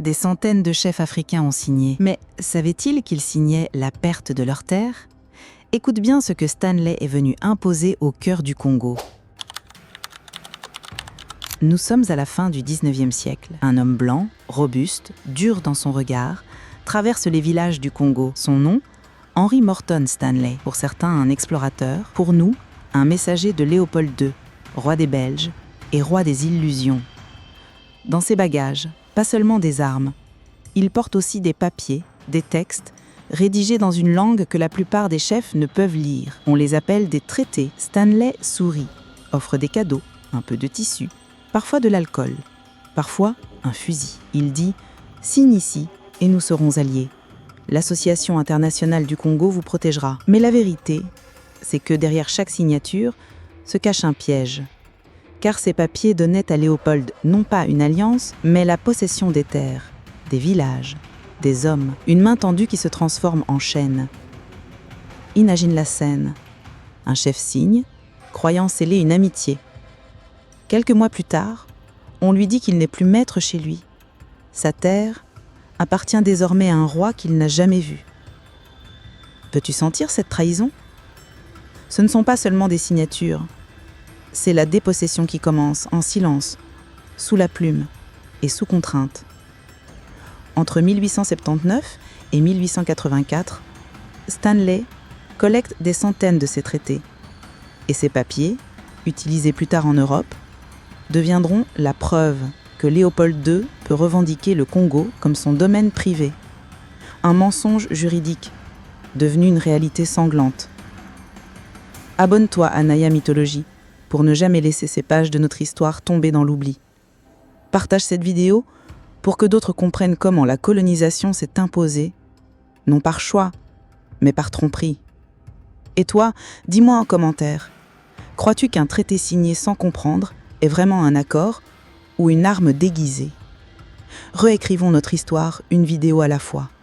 Des centaines de chefs africains ont signé. Mais savaient-ils qu'ils signaient la perte de leurs terres? Écoute bien ce que Stanley est venu imposer au cœur du Congo. Nous sommes à la fin du 19e siècle. Un homme blanc, robuste, dur dans son regard, traverse les villages du Congo. Son nom, Henry Morton Stanley. Pour certains, un explorateur. Pour nous, un messager de Léopold II, roi des Belges et roi des illusions. Dans ses bagages, pas seulement des armes, il porte aussi des papiers, des textes, rédigés dans une langue que la plupart des chefs ne peuvent lire. On les appelle des traités. Stanley sourit, offre des cadeaux, un peu de tissu, parfois de l'alcool, parfois un fusil. Il dit « Signe ici et nous serons alliés. L'Association internationale du Congo vous protégera. » Mais la vérité, c'est que derrière chaque signature se cache un piège. Car ces papiers donnaient à Léopold non pas une alliance, mais la possession des terres, des villages, des hommes, une main tendue qui se transforme en chaîne. Imagine la scène. Un chef signe, croyant sceller une amitié. Quelques mois plus tard, on lui dit qu'il n'est plus maître chez lui. Sa terre appartient désormais à un roi qu'il n'a jamais vu. Peux-tu sentir cette trahison? Ce ne sont pas seulement des signatures. C'est la dépossession qui commence en silence, sous la plume et sous contrainte. Entre 1879 et 1884, Stanley collecte des centaines de ces traités. Et ces papiers, utilisés plus tard en Europe, deviendront la preuve que Léopold II peut revendiquer le Congo comme son domaine privé. Un mensonge juridique, devenu une réalité sanglante. Abonne-toi à Naya Mythologie pour ne jamais laisser ces pages de notre histoire tomber dans l'oubli. Partage cette vidéo pour que d'autres comprennent comment la colonisation s'est imposée, non par choix, mais par tromperie. Et toi, dis-moi en commentaire, crois-tu qu'un traité signé sans comprendre est vraiment un accord ou une arme déguisée? Réécrivons notre histoire une vidéo à la fois.